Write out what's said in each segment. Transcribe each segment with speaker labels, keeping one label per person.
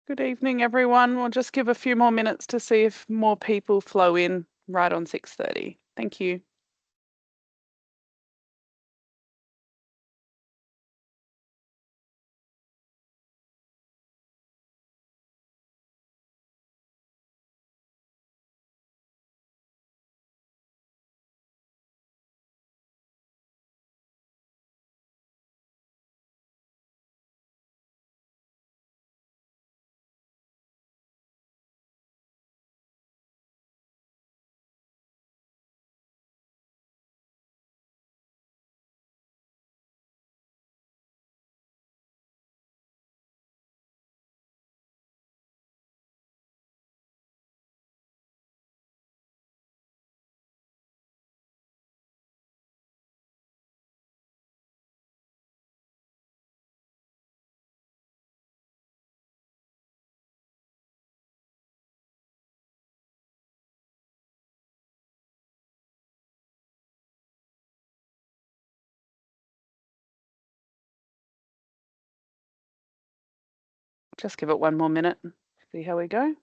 Speaker 1: Good evening, everyone. We'll just give a few more minutes to see if more people flow in right on 6:30. Thank you. Just give it one more minute, see how we go.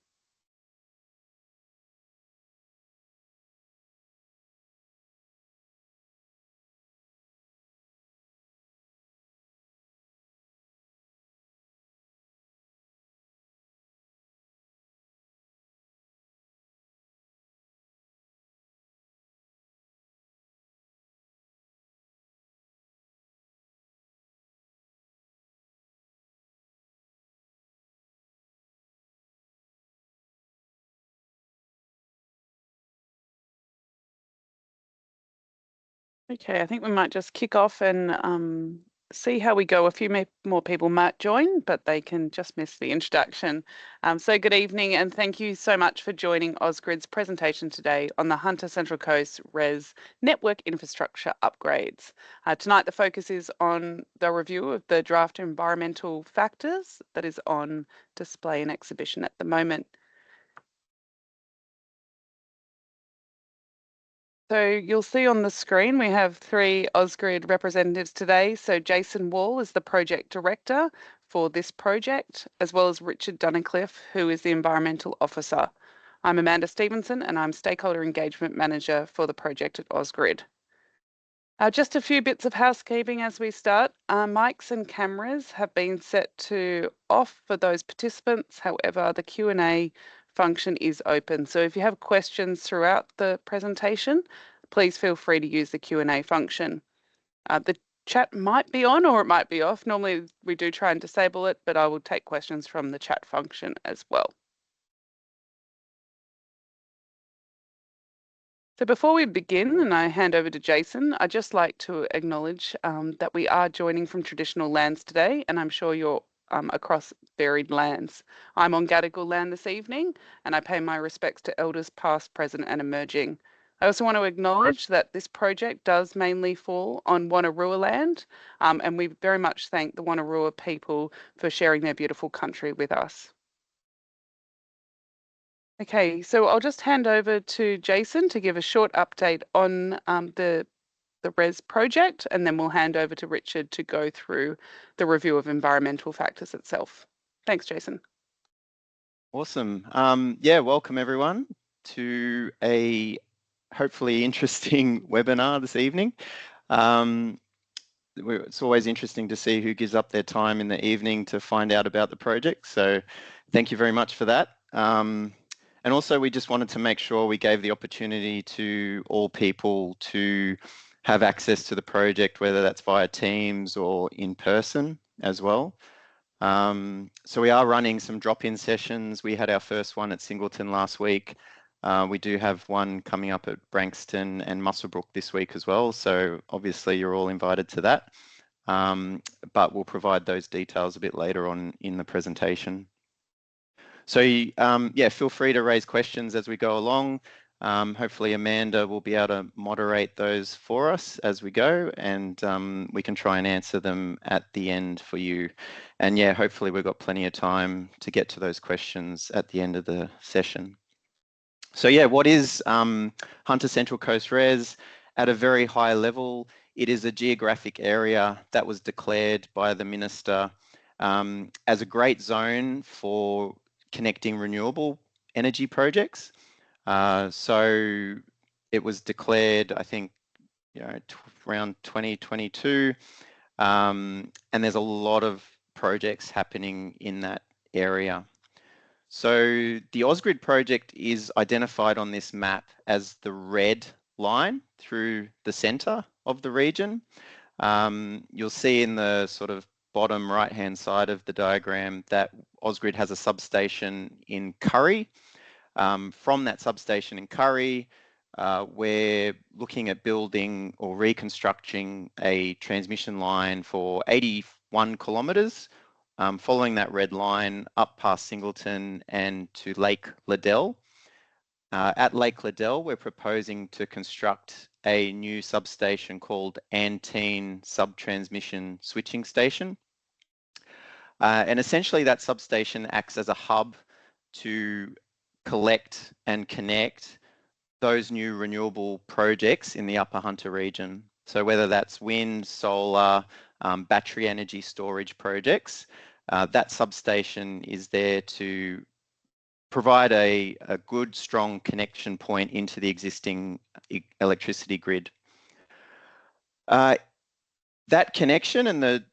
Speaker 1: Okay, I think we might just kick off and see how we go. A few more people might join, but they can just miss the introduction. So good evening, and thank you so much for joining Ausgrid's presentation today on the Hunter Central Coast REZ network infrastructure upgrades. Tonight, the focus is on the review of the draft environmental factors that is on display and exhibition at the moment. So you'll see on the screen, we have three Ausgrid representatives today. So Jason Wall is the project director for this project, as well as Richard Dunnicliffe, who is the environmental officer. I'm Amanda Stevenson, and I'm stakeholder engagement manager for the project at Ausgrid. Just a few bits of housekeeping as we start. Mics and cameras have been set to off for those participants. However, the Q&A function is open. So if you have questions throughout the presentation, please feel free to use the Q&A function. The chat might be on or it might be off. Normally we do try and disable it, but I will take questions from the chat function as well. So before we begin and I hand over to Jason, I'd just like to acknowledge that we are joining from traditional lands today, and I'm sure you're across varied lands. I'm on Gadigal land this evening, and I pay my respects to elders past, present, and emerging. I also want to acknowledge that this project does mainly fall on Wonnarua land, and we very much thank the Wonnarua people for sharing their beautiful country with us. Okay, so I'll just hand over to Jason to give a short update on the REZ project, and then we'll hand over to Richard to go through the review of environmental factors itself. Thanks, Jason.
Speaker 2: Awesome. Yeah, welcome everyone to a hopefully interesting webinar this evening. It's always interesting to see who gives up their time in the evening to find out about the project. So thank you very much for that. And also we just wanted to make sure we gave the opportunity to all people to have access to the project, whether that's via Teams or in person as well. So we are running some drop-in sessions. We had our first one at Singleton last week. We do have one coming up at Branxton and Muswellbrook this week as well. So obviously you're all invited to that. But we'll provide those details a bit later on in the presentation. So yeah, feel free to raise questions as we go along. Hopefully Amanda will be able to moderate those for us as we go, and we can try and answer them at the end for you. And yeah, hopefully we've got plenty of time to get to those questions at the end of the session. So yeah, what is Hunter Central Coast REZ? At a very high level, it is a geographic area that was declared by the Minister as a great zone for connecting renewable energy projects. So it was declared, I think, around 2022, and there's a lot of projects happening in that area. So the Ausgrid project is identified on this map as the red line through the center of the region. You'll see in the sort of bottom right-hand side of the diagram that Ausgrid has a substation in Curry. From that substation in Curry, we're looking at building or reconstructing a transmission line for 81 kilometres, following that red line up past Singleton and to Lake Liddell. At Lake Liddell, we're proposing to construct a new substation called Antene Subtransmission Switching Station. And essentially that substation acts as a hub to collect and connect those new renewable projects in the Upper Hunter region. So whether that's wind, solar, battery energy storage projects, that substation is there to provide a good, strong connection point into the existing electricity grid. That connection and the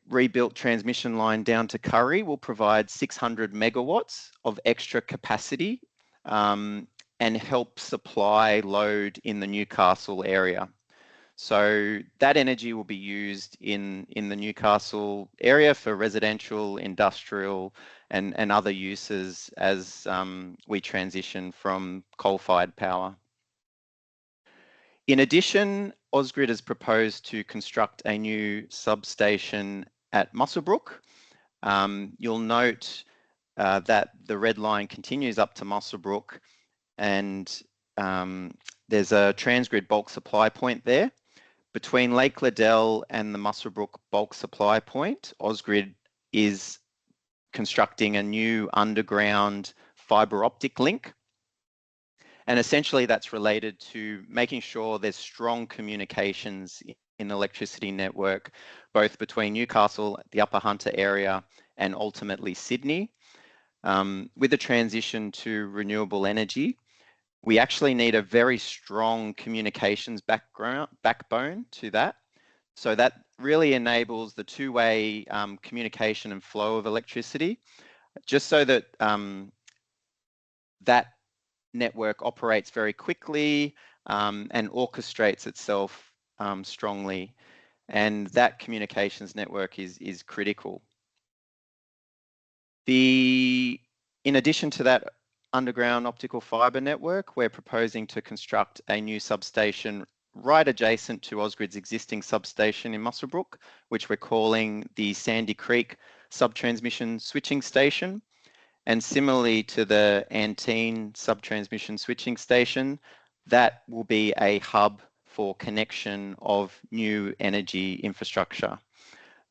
Speaker 2: rebuilt transmission line down to Curry will provide 600 megawatts of extra capacity and help supply load in the Newcastle area. So that energy will be used in the Newcastle area for residential, industrial, and other uses as we transition from coal-fired power. In addition, Ausgrid has proposed to construct a new substation at Muswellbrook. You'll note that the red line continues up to Muswellbrook, and there's a Transgrid bulk supply point there. Between Lake Liddell and the Muswellbrook bulk supply point, Ausgrid is constructing a new underground fibre optic link. And essentially that's related to making sure there's strong communications in the electricity network, both between Newcastle, the Upper Hunter area, and ultimately Sydney. With the transition to renewable energy, we actually need a very strong communications backbone to that. So that really enables the two-way communication and flow of electricity, just so that that network operates very quickly and orchestrates itself strongly. And that communications network is critical. In addition to that underground optical fibre network, we're proposing to construct a new substation right adjacent to Ausgrid's existing substation in Muswellbrook, which we're calling the Sandy Creek Subtransmission Switching Station. And similarly to the Antene Subtransmission Switching Station, that will be a hub for connection of new energy infrastructure.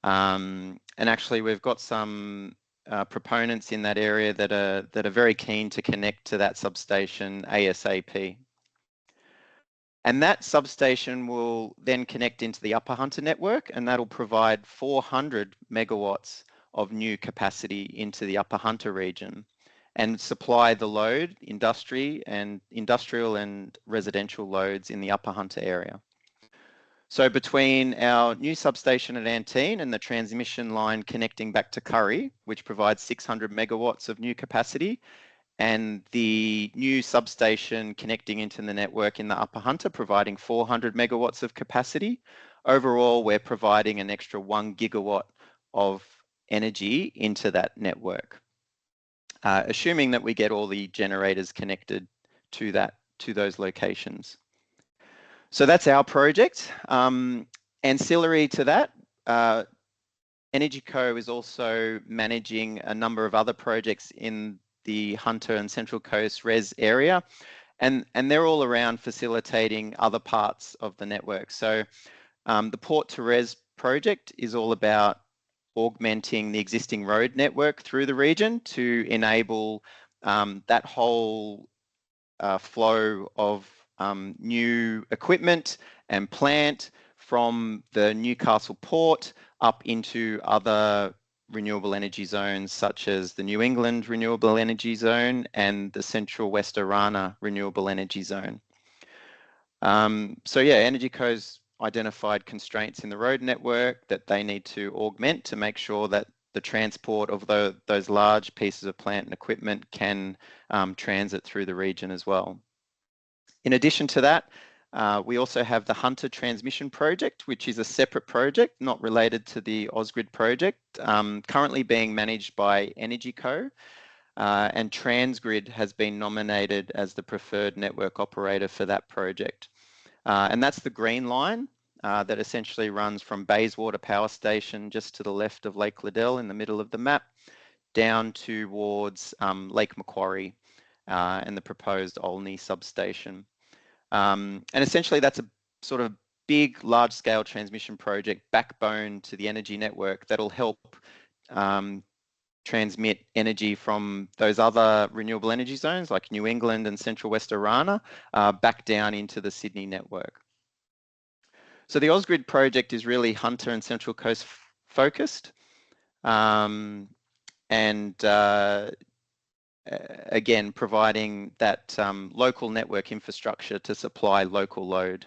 Speaker 2: And actually, we've got some proponents in that area that are very keen to connect to that substation ASAP. And that substation will then connect into the Upper Hunter network, and that'll provide 400 megawatts of new capacity into the Upper Hunter region and supply the load, industrial and residential loads in the Upper Hunter area. So between our new substation at Antene and the transmission line connecting back to Curry, which provides 600 megawatts of new capacity, and the new substation connecting into the network in the Upper Hunter, providing 400 megawatts of capacity, overall, we're providing an extra 1 gigawatt of energy into that network, assuming that we get all the generators connected to those locations. So that's our project. Ancillary to that, EnergyCo is also managing a number of other projects in the Hunter and Central Coast REZ area, and they're all around facilitating other parts of the network. So the Port to REZ project is all about augmenting the existing road network through the region to enable that whole flow of new equipment and plant from the Newcastle port up into other renewable energy zones such as the New England Renewable Energy Zone and the Central West Orana Renewable Energy Zone. So yeah, EnergyCo's identified constraints in the road network that they need to augment to make sure that the transport of those large pieces of plant and equipment can transit through the region as well. In addition to that, we also have the Hunter Transmission Project, which is a separate project, not related to the Ausgrid project, currently being managed by EnergyCo, and Transgrid has been nominated as the preferred network operator for that project. And that's the green line that essentially runs from Bayswater Power Station just to the left of Lake Liddell in the middle of the map, down towards Lake Macquarie and the proposed Olney substation. And essentially that's a sort of big, large-scale transmission project backbone to the energy network that'll help transmit energy from those other renewable energy zones like New England and Central West Orana back down into the Sydney network. So the Ausgrid project is really Hunter and Central Coast focused. And again, providing that local network infrastructure to supply local load.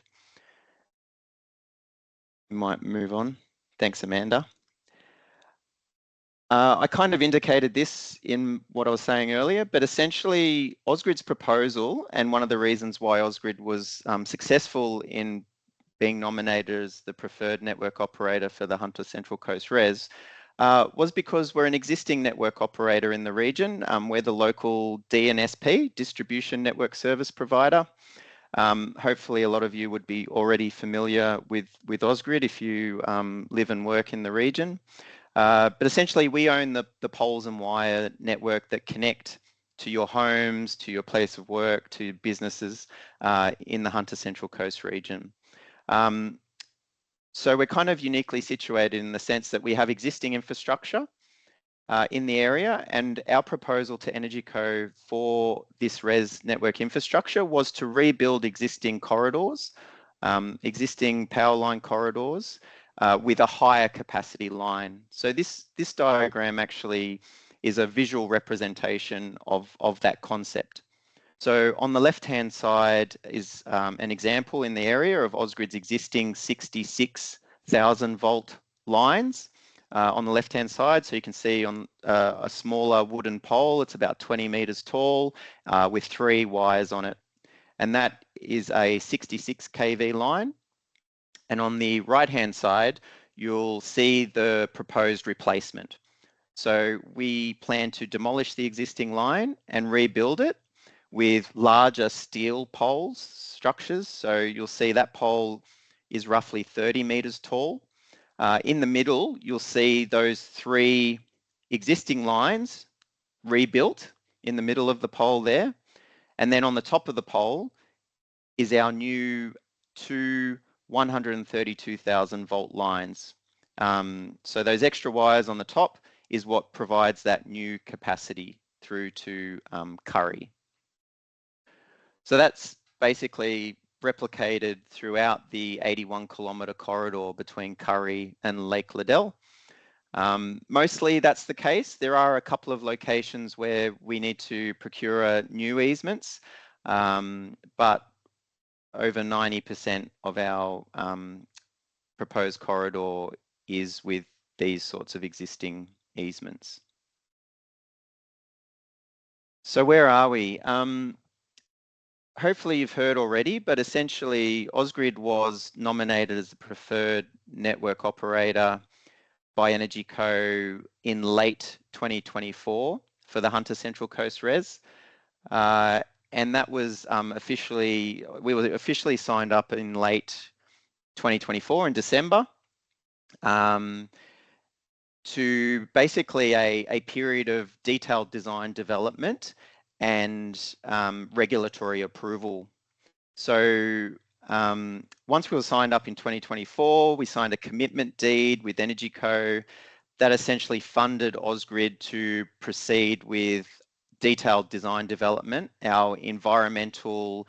Speaker 2: We might move on. Thanks, Amanda. I kind of indicated this in what I was saying earlier, but essentially Ausgrid's proposal, and one of the reasons why Ausgrid was successful in being nominated as the preferred network operator for the Hunter Central Coast REZ, was because we're an existing network operator in the region. We're the local DNSP, Distribution Network Service Provider. Hopefully a lot of you would be already familiar with Ausgrid if you live and work in the region. But essentially we own the poles and wire network that connect to your homes, to your place of work, to businesses in the Hunter Central Coast region. So we're kind of uniquely situated in the sense that we have existing infrastructure in the area, and our proposal to EnergyCo for this REZ network infrastructure was to rebuild existing corridors, existing power line corridors with a higher capacity line. So this diagram actually is a visual representation of that concept. So on the left-hand side is an example in the area of Ausgrid's existing 66,000 volt lines on the left-hand side. So you can see on a smaller wooden pole, it's about 20 meters tall with 3 wires on it. And that is a 66 kV line. And on the right-hand side, you'll see the proposed replacement. So we plan to demolish the existing line and rebuild it with larger steel poles structures. So you'll see that pole is roughly 30 meters tall. In the middle, you'll see those 3 existing lines rebuilt in the middle of the pole there. And then on the top of the pole is our new 2 132,000 volt lines. So those extra wires on the top is what provides that new capacity through to Curry. So that's basically replicated throughout the 81 kilometre corridor between Curry and Lake Liddell. Mostly that's the case. There are a couple of locations where we need to procure new easements, but over 90% of our proposed corridor is with these sorts of existing easements. So where are we? Hopefully you've heard already, but essentially Ausgrid was nominated as the preferred network operator by EnergyCo in late 2024 for the Hunter Central Coast REZ. And that was we were officially signed up in late 2024 in December to basically a period of detailed design development and regulatory approval. So once we were signed up in 2024, we signed a commitment deed with EnergyCo that essentially funded Ausgrid to proceed with detailed design development, our environmental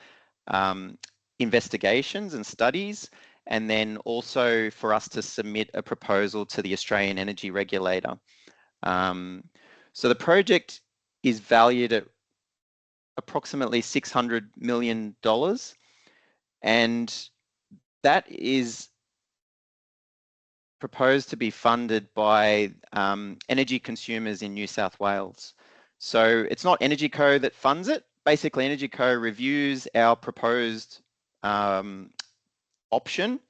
Speaker 2: investigations and studies, and then also for us to submit a proposal to the Australian Energy Regulator. So the project is valued at approximately $600 million, and that is proposed to be funded by energy consumers in New South Wales. So it's not EnergyCo that funds it. Basically, EnergyCo reviews our proposed option,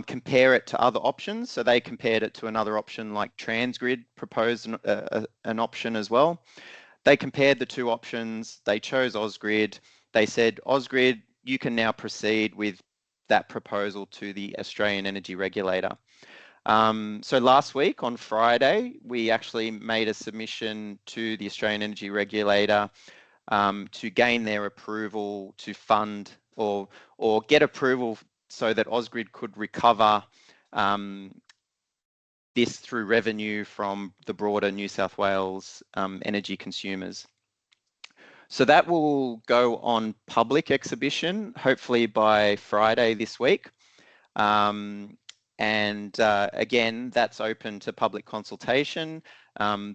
Speaker 2: compare it to other options. So they compared it to another option like Transgrid proposed an option as well. They compared the two options. They chose Ausgrid. They said, Ausgrid, you can now proceed with that proposal to the Australian Energy Regulator. So last week on Friday, we actually made a submission to the Australian Energy Regulator to gain their approval to fund or get approval so that Ausgrid could recover this through revenue from the broader New South Wales energy consumers. So that will go on public exhibition, hopefully by Friday this week. Again, that's open to public consultation.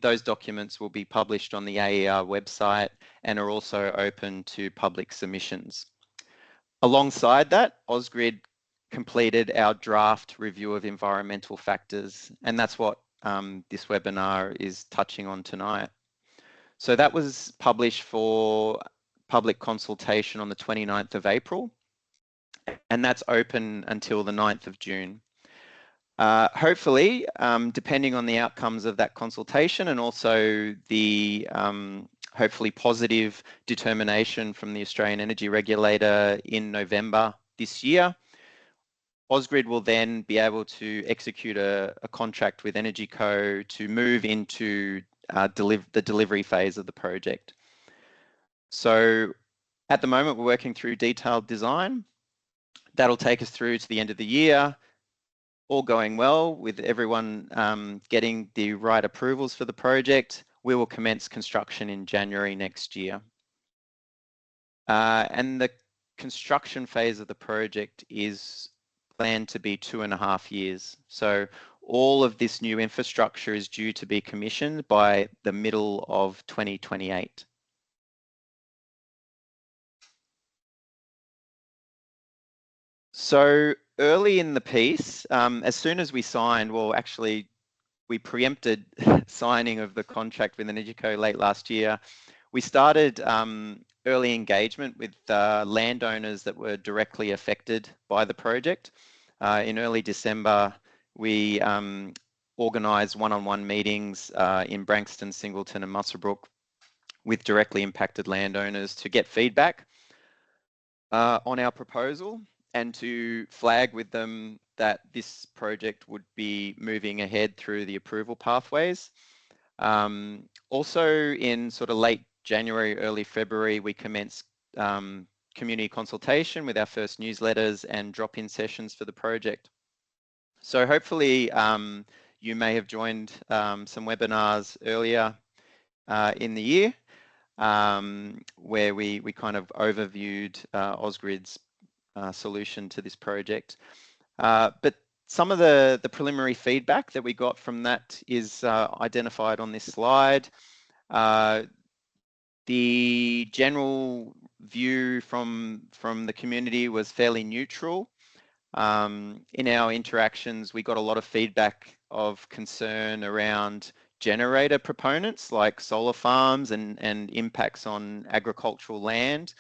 Speaker 2: Those documents will be published on the AER website and are also open to public submissions. Alongside that, Ausgrid completed our draft review of environmental factors, and that's what this webinar is touching on tonight. So that was published for public consultation on the 29th of April, and that's open until the 9th of June. Hopefully, depending on the outcomes of that consultation and also the hopefully positive determination from the Australian Energy Regulator in November this year, Ausgrid will then be able to execute a contract with EnergyCo to move into the delivery phase of the project. So at the moment, we're working through detailed design. That'll take us through to the end of the year. All going well with everyone getting the right approvals for the project, we will commence construction in January next year. And the construction phase of the project is planned to be 2.5 years. So all of this new infrastructure is due to be commissioned by the middle of 2028. So early in the piece, as soon as we signed, well, actually, we preempted signing of the contract with EnergyCo late last year. We started early engagement with landowners that were directly affected by the project. In early December, we organised one-on-one meetings in Branxton, Singleton and Muswellbrook with directly impacted landowners to get feedback on our proposal and to flag with them that this project would be moving ahead through the approval pathways. Also in sort of late January, early February, we commenced community consultation with our first newsletters and drop-in sessions for the project. So hopefully you may have joined some webinars earlier in the year where we kind of overviewed Ausgrid's solution to this project. But some of the preliminary feedback that we got from that is identified on this slide. The general view from the community was fairly neutral. In our interactions, we got a lot of feedback of concern around generator proponents like solar farms and impacts on agricultural land,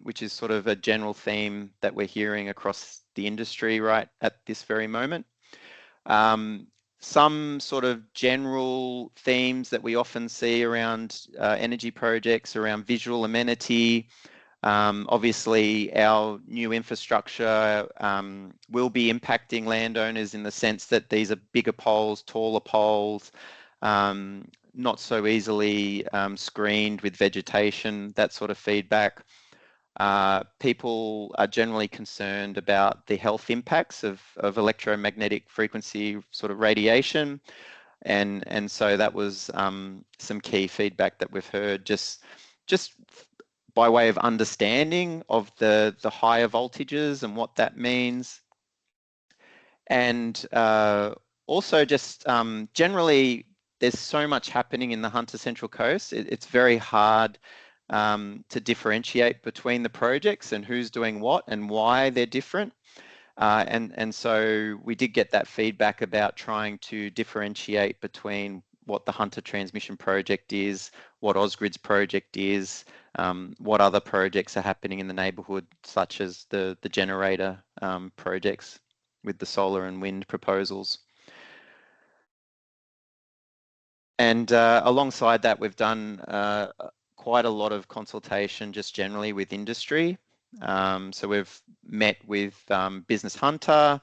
Speaker 2: which is sort of a general theme that we're hearing across the industry right at this very moment. Some sort of general themes that we often see around energy projects, around visual amenity. Obviously, our new infrastructure will be impacting landowners in the sense that these are bigger poles, taller poles, not so easily screened with vegetation, that sort of feedback. People are generally concerned about the health impacts of electromagnetic frequency sort of radiation. And so that was some key feedback that we've heard just by way of understanding of the higher voltages and what that means. And also just generally there's so much happening in the Hunter Central Coast. It's very hard to differentiate between the projects and who's doing what and why they're different. And so we did get that feedback about trying to differentiate between what the Hunter Transmission Project is, what Ausgrid's project is, what other projects are happening in the neighbourhood, such as the generator projects with the solar and wind proposals. And alongside that, we've done quite a lot of consultation just generally with industry. So we've met with Business Hunter,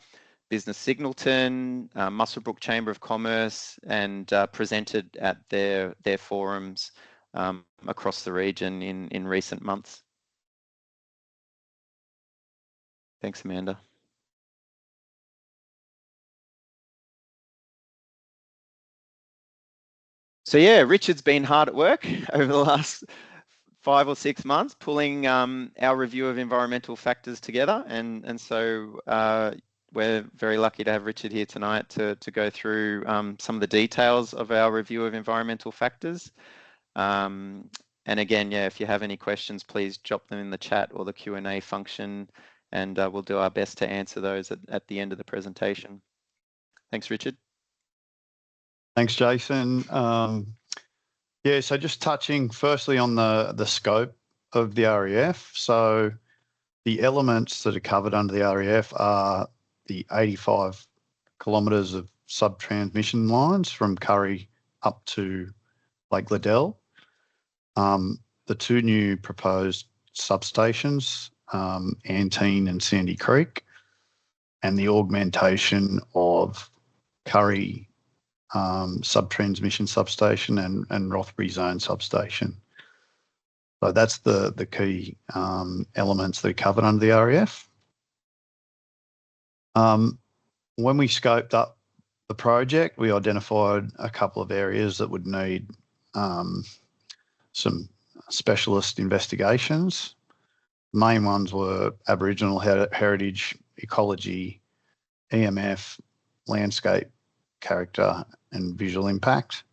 Speaker 2: Business Signalton, Muswellbrook Chamber of Commerce, and presented at their forums across the region in recent months. Thanks, Amanda. So yeah, Richard's been hard at work over the last 5 or 6 months, pulling our review of environmental factors together, and so we're very lucky to have Richard here tonight to go through some of the details of our review of environmental factors. And again, yeah, if you have any questions, please drop them in the chat or the Q&A function, and we'll do our best to answer those at the end of the presentation. Thanks, Richard.
Speaker 3: Thanks, Jason. Yeah, so just touching firstly on the scope of the REF. So the elements that are covered under the REF are the 85 kilometres of sub-transmission lines from Curry up to Lake Liddell, the 2 new proposed substations, Antine and Sandy Creek, and the augmentation of Curry sub-transmission substation and Rothbury zone substation. So that's the key elements that are covered under the REF. When we scoped up the project, we identified a couple of areas that would need some specialist investigations. The main ones were Aboriginal heritage, ecology, EMF, landscape character and visual impact,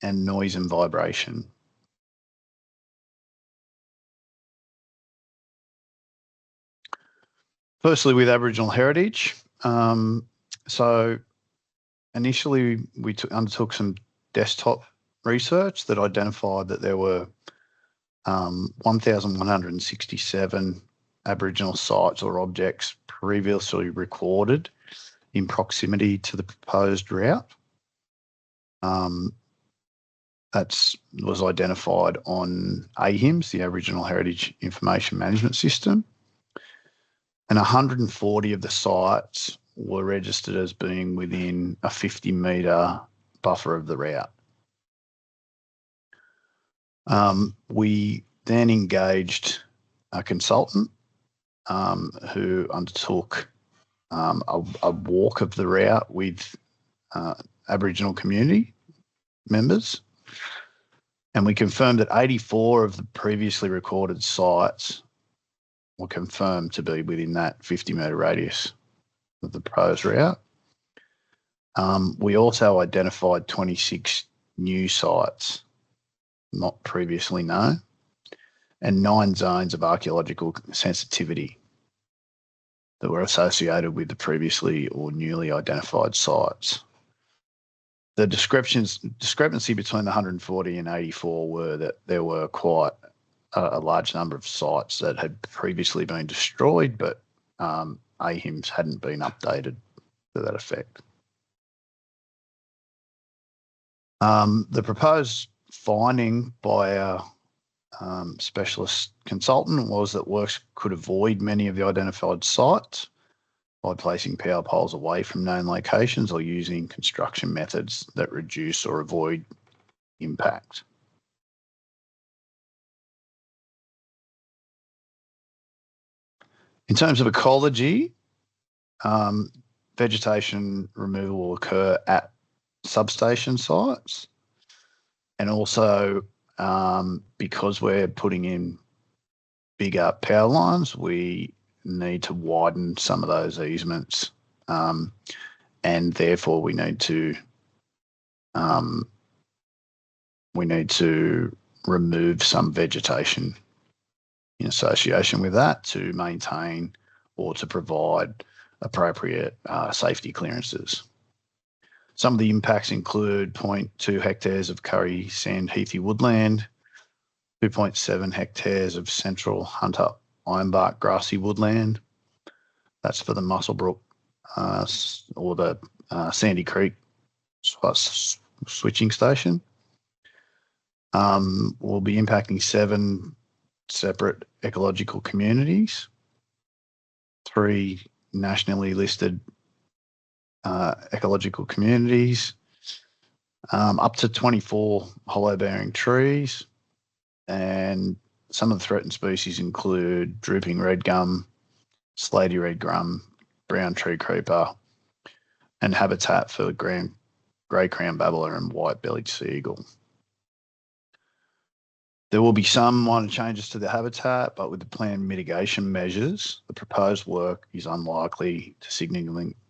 Speaker 3: and noise and vibration. Firstly, with Aboriginal heritage. So initially we undertook some desktop research that identified that there were 1,167 Aboriginal sites or objects previously recorded in proximity to the proposed route. That was identified on AHIMS, the Aboriginal Heritage Information Management System, and 140 of the sites were registered as being within a 50-metre buffer of the route. We then engaged a consultant who undertook a walk of the route with Aboriginal community members, and we confirmed that 84 of the previously recorded sites were confirmed to be within that 50-metre radius of the proposed route. We also identified 26 new sites not previously known and 9 zones of archaeological sensitivity that were associated with the previously or newly identified sites. The discrepancy between the 140 and 84 were that there were quite a large number of sites that had previously been destroyed, but AHIMS hadn't been updated to that effect. The proposed finding by our specialist consultant was that works could avoid many of the identified sites by placing power poles away from known locations or using construction methods that reduce or avoid impact. In terms of ecology, vegetation removal will occur at substation sites, and also because we're putting in bigger power lines, we need to widen some of those easements, and therefore we need to we need to remove some vegetation in association with that to maintain or to provide appropriate safety clearances. Some of the impacts include 0.2 hectares of Curry Sand Heathy woodland, 2.7 hectares of central Hunter Ironbark grassy woodland. That's for the Musselbrook or the Sandy Creek switching station. Will be impacting 7 separate ecological communities, 3 nationally listed ecological communities, up to 24 hollow-bearing trees, and some of the threatened species include drooping red gum, slaty red gum, brown tree creeper, and habitat for grey crown babbler and white-bellied sea eagle. There will be some minor changes to the habitat, but with the planned mitigation measures, the proposed work is unlikely to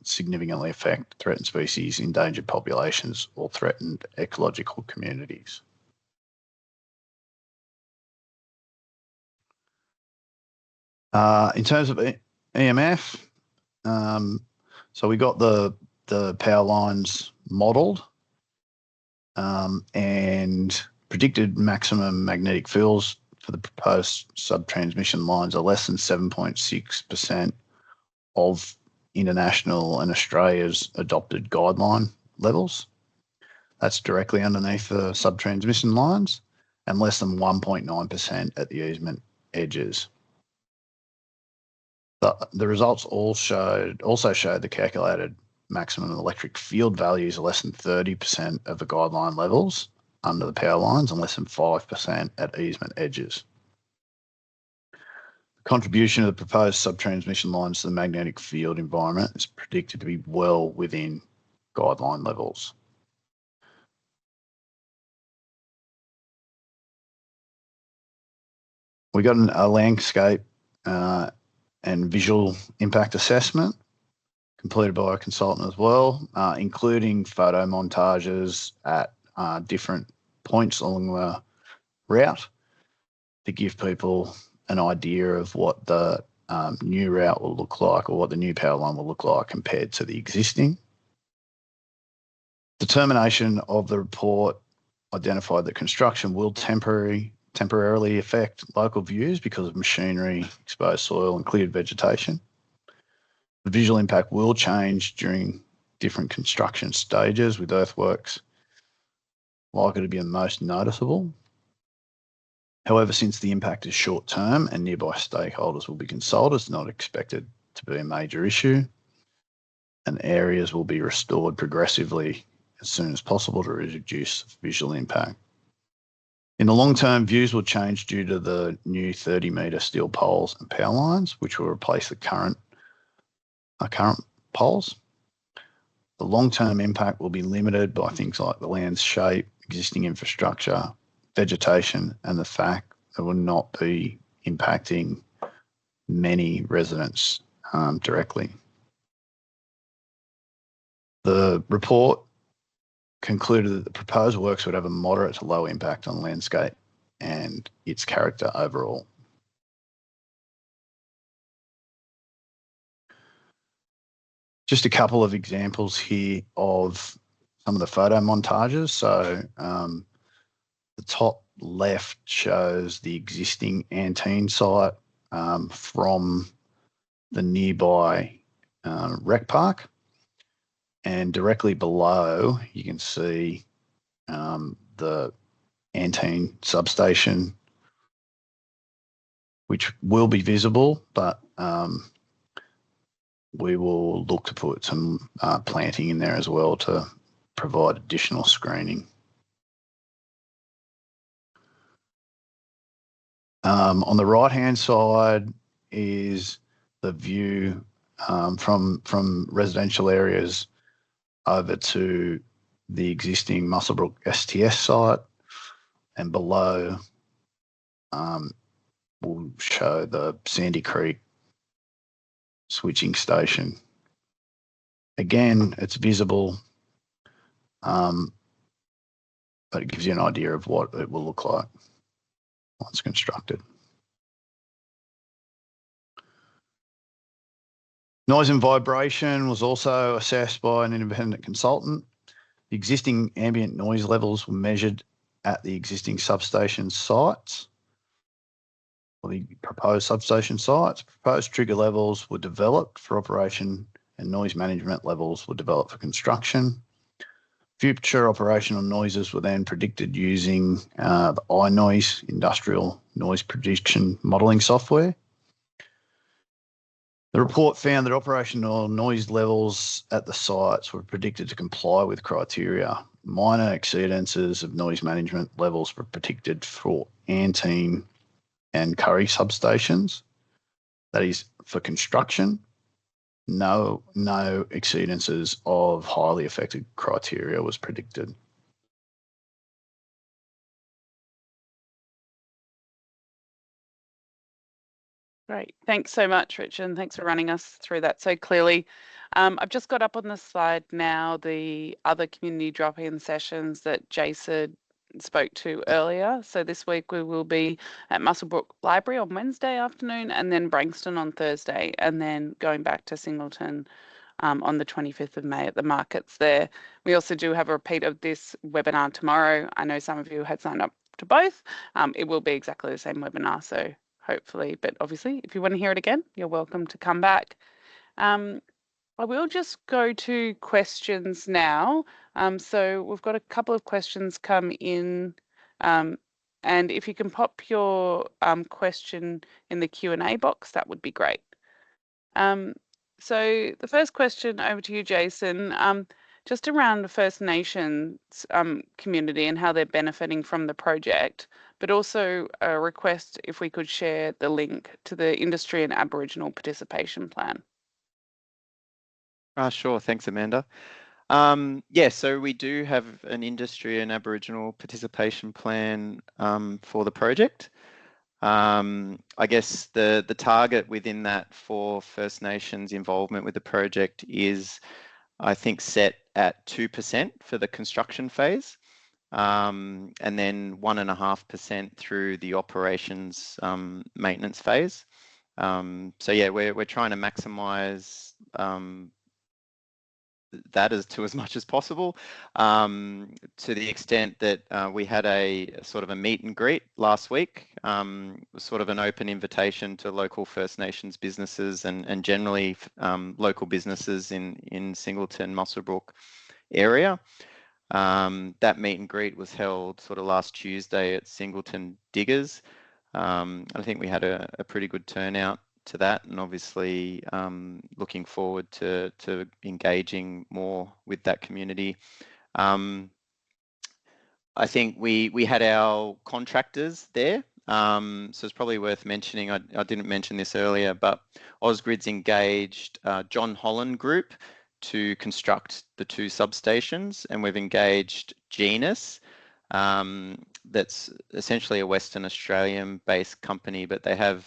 Speaker 3: significantly affect threatened species, endangered populations, or threatened ecological communities. In terms of EMF, so we got the power lines modelled and predicted maximum magnetic fields for the proposed sub-transmission lines are less than 7.6% of international and Australia's adopted guideline levels. That's directly underneath the sub-transmission lines, and less than 1.9% at the easement edges. The results also showed the calculated maximum electric field values are less than 30% of the guideline levels under the power lines and less than 5% at easement edges. The contribution of the proposed sub-transmission lines to the magnetic field environment is predicted to be well within guideline levels. We got a landscape and visual impact assessment completed by a consultant as well, including photo montages at different points along the route to give people an idea of what the new route will look like, or what the new power line will look like compared to the existing. Determination of the report identified that construction will temporarily affect local views because of machinery, exposed soil and cleared vegetation. The visual impact will change during different construction stages, with earthworks likely to be the most noticeable. However, since the impact is short term and nearby stakeholders will be consulted, it's not expected to be a major issue, and areas will be restored progressively as soon as possible to reduce visual impact. In the long term, views will change due to the new 30-metre steel poles and power lines, which will replace the current poles. The long-term impact will be limited by things like the land's shape, existing infrastructure, vegetation, and the fact that will not be impacting many residents directly. The report concluded that the proposed works would have a moderate to low impact on landscape and its character overall. Just a couple of examples here of some of the photo montages. So the top left shows the existing Antine site from the nearby rec park. And directly below, you can see the Antine substation, which will be visible, but we will look to put some planting in there as well to provide additional screening. On the right-hand side is the view from residential areas over to the existing Musselbrook STS site, and below we'll show the Sandy Creek switching station. Again, it's visible but it gives you an idea of what it will look like once constructed. Noise and vibration was also assessed by an independent consultant. The existing ambient noise levels were measured at the existing substation sites, or the proposed substation sites. Proposed trigger levels were developed for operation and noise management levels were developed for construction. Future operational noises were then predicted using the iNoise industrial noise prediction modelling software. The report found that operational noise levels at the sites were predicted to comply with criteria. Minor exceedances of noise management levels were predicted for Antine and Curry substations. That is for construction. No exceedances of highly affected criteria was predicted.
Speaker 1: Great. Thanks so much, Richard, and thanks for running us through that so clearly. I've just got up on the slide now the other community drop-in sessions that Jason spoke to earlier. So this week we will be at Muswellbrook Library on Wednesday afternoon, and then Branxton on Thursday, and then going back to Singleton on the 25th of May at the markets there. We also do have a repeat of this webinar tomorrow. I know some of you had signed up to both. It will be exactly the same webinar, so hopefully, but obviously if you want to hear it again, you're welcome to come back. I will just go to questions now. So we've got a couple of questions come in, and if you can pop your question in the Q&A box, that would be great. So the first question over to you, Jason, just around the First Nations community and how they're benefiting from the project, but also a request if we could share the link to the industry and Aboriginal participation plan.
Speaker 2: Sure, thanks, Amanda. Yeah, so we do have an industry and Aboriginal participation plan for the project. I guess the target within that for First Nations involvement with the project is, I think, set at 2% for the construction phase, and then 1.5% through the operations maintenance phase. So yeah, we're trying to maximise that as much as possible, to the extent that we had a sort of a meet and greet last week, sort of an open invitation to local First Nations businesses and generally local businesses in Singleton, Muswellbrook area. That meet and greet was held sort of last Tuesday at Singleton Diggers. I think we had a pretty good turnout to that, and obviously looking forward to engaging more with that community. I think we had our contractors there, so it's probably worth mentioning, I didn't mention this earlier, but Ausgrid's engaged John Holland Group to construct the 2 substations, and we've engaged Genus, that's essentially a Western Australian based company, but they have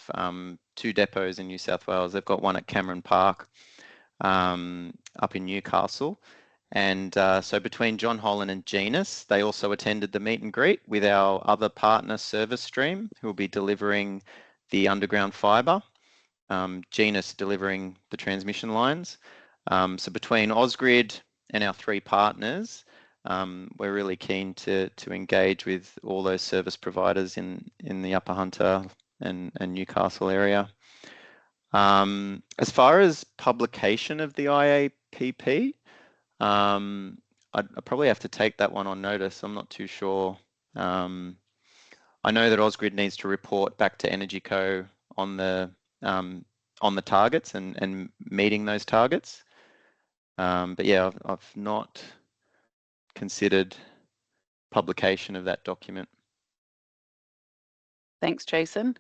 Speaker 2: 2 depots in New South Wales. They've got one at Cameron Park up in Newcastle. And so between John Holland and Genus, they also attended the meet and greet with our other partner, Service Stream, who will be delivering the underground fibre, Genus delivering the transmission lines. So between Ausgrid and our 3 partners, we're really keen to engage with all those service providers in the Upper Hunter and Newcastle area. As far as publication of the IAPP, I'd probably have to take that one on notice. I'm not too sure. I know that Ausgrid needs to report back to EnergyCo on the targets and meeting those targets. But yeah, I've not considered publication of that document.
Speaker 1: Thanks, Jason.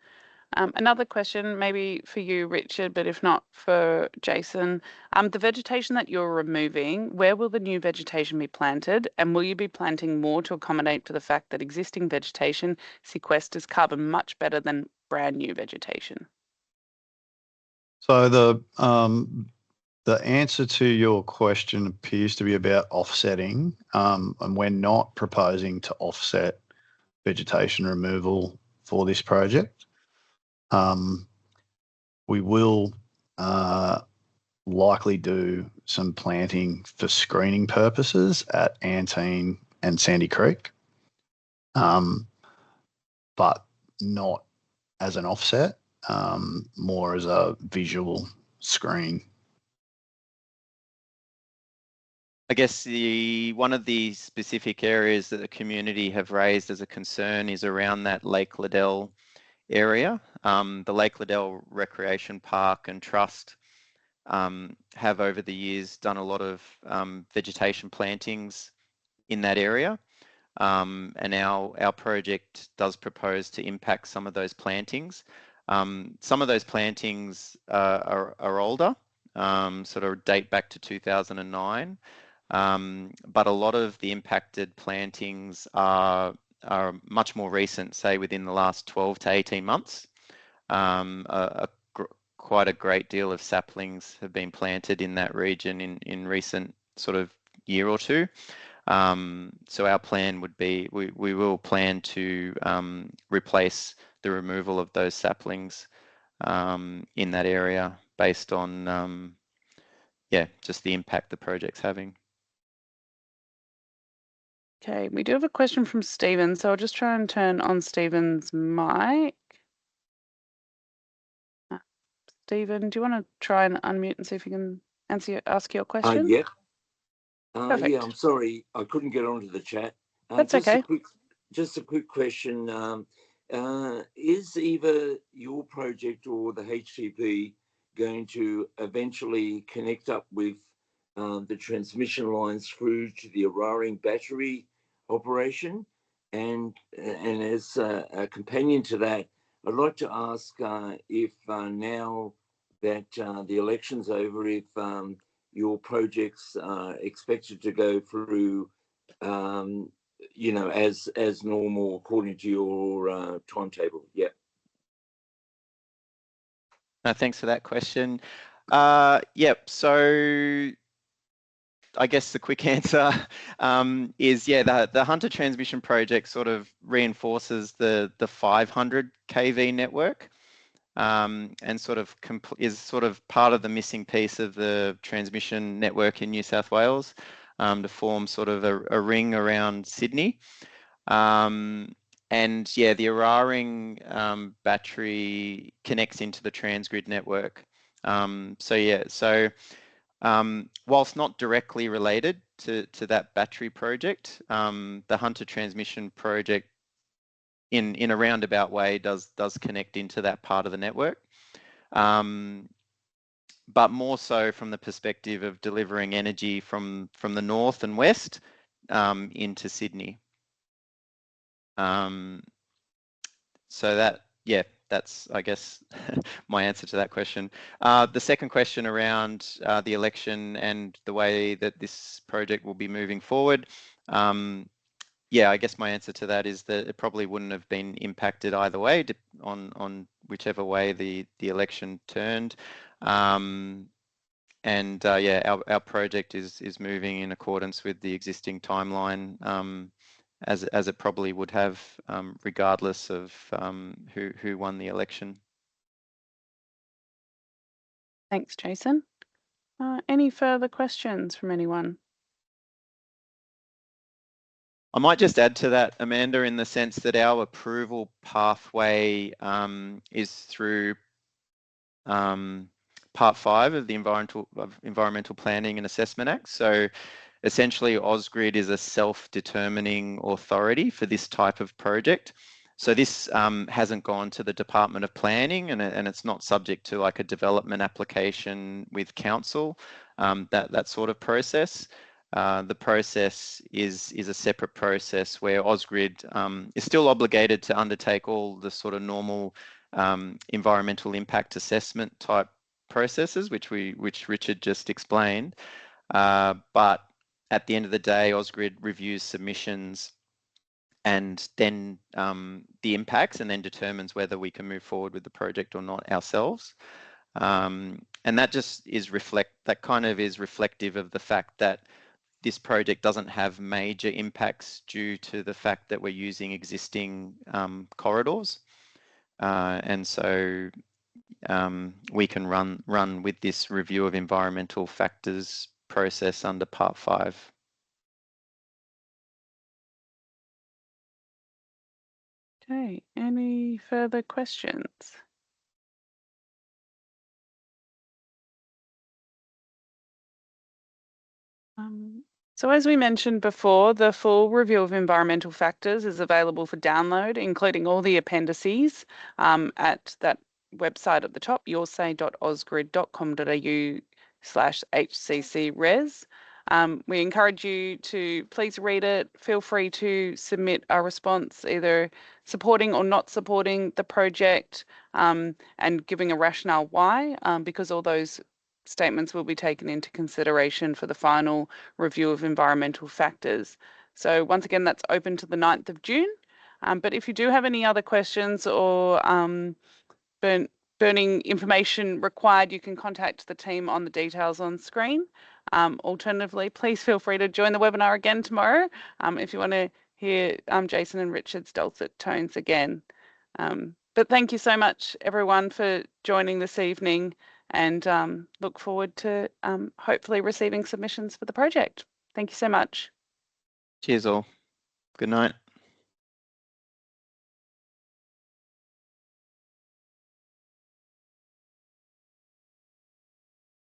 Speaker 1: Another question maybe for you, Richard, but if not for Jason. The vegetation that you're removing, where will the new vegetation be planted? And will you be planting more to accommodate for the fact that existing vegetation sequesters carbon much better than brand new vegetation?
Speaker 3: So The answer to your question appears to be about offsetting, and we're not proposing to offset vegetation removal for this project. We will likely do some planting for screening purposes at Antine and Sandy Creek, but not as an offset, more as a visual screen.
Speaker 2: I guess one of the specific areas that the community have raised as a concern is around that Lake Liddell area. The Lake Liddell Recreation Park and Trust have over the years done a lot of vegetation plantings in that area. And our project does propose to impact some of those plantings. Some of those plantings are older, sort of date back to 2009. But a lot of the impacted plantings are much more recent, say within the last 12 to 18 months. Quite a great deal of saplings have been planted in that region in recent sort of year or two. So our plan would be, we will plan to replace the removal of those saplings in that area based on, yeah, just the impact the project's having.
Speaker 1: Okay, we do have a question from Stephen, so I'll just try and turn on Stephen's mic. Stephen, do you want to try and unmute and see if you can ask your question?
Speaker 4: Yep.
Speaker 1: Perfect.
Speaker 4: Yeah, I'm sorry, I couldn't get onto the chat.
Speaker 1: That's okay.
Speaker 4: Just a quick question. Is either your project or the HCP going to eventually connect up with the transmission lines through to the Eraring battery operation? And as a companion to that, I'd like to ask if now that the election's over, if your project's expected to go through, you know, as normal according to your timetable. Yeah.
Speaker 2: Thanks for that question. Yep. So I guess the quick answer is, yeah, the Hunter transmission project sort of reinforces the 500 kV network. And sort of is sort of part of the missing piece of the transmission network in New South Wales to form sort of a ring around Sydney. And yeah, the Eraring battery connects into the Transgrid network. So yeah, so whilst not directly related to that battery project, the Hunter transmission project in a roundabout way does connect into that part of the network, but more so from the perspective of delivering energy from the north and west into Sydney. So that, yeah, that's, I guess, my answer to that question. The second question around the election and the way that this project will be moving forward. Yeah, I guess my answer to that is that it probably wouldn't have been impacted either way on whichever way the election turned. And yeah, our project is moving in accordance with the existing timeline as it probably would have regardless of who won the election.
Speaker 1: Thanks, Jason. Any further questions from anyone?
Speaker 2: I might just add to that, Amanda, in the sense that our approval pathway is through Part 5 of the Environmental Planning and Assessment Act. So essentially, Ausgrid is a self-determining authority for this type of project. So this hasn't gone to the Department of Planning, and it's not subject to like a development application with council, that sort of process. The process is a separate process where Ausgrid is still obligated to undertake all the sort of normal environmental impact assessment type processes, which Richard just explained. But at the end of the day, Ausgrid reviews submissions and then the impacts, and then determines whether we can move forward with the project or not ourselves. And that just is reflective of the fact that this project doesn't have major impacts due to the fact that we're using existing corridors. And so we can run with this review of environmental factors process under Part 5.
Speaker 1: Okay, any further questions? So as we mentioned before, the full review of environmental factors is available for download, including all the appendices at that website at the top, yoursay.ausgrid.com.au/HCC REZ. We encourage you to please read it. Feel free to submit a response, either supporting or not supporting the project, and giving a rationale why, because all those statements will be taken into consideration for the final review of environmental factors. So once again, that's open to the 9th of June. But if you do have any other questions or burning information required, you can contact the team on the details on screen. Alternatively, please feel free to join the webinar again tomorrow if you want to hear Jason and Richard's dulcet tones again. But thank you so much, everyone, for joining this evening, and look forward to hopefully receiving submissions for the project. Thank you so much.
Speaker 2: Cheers all. Good night.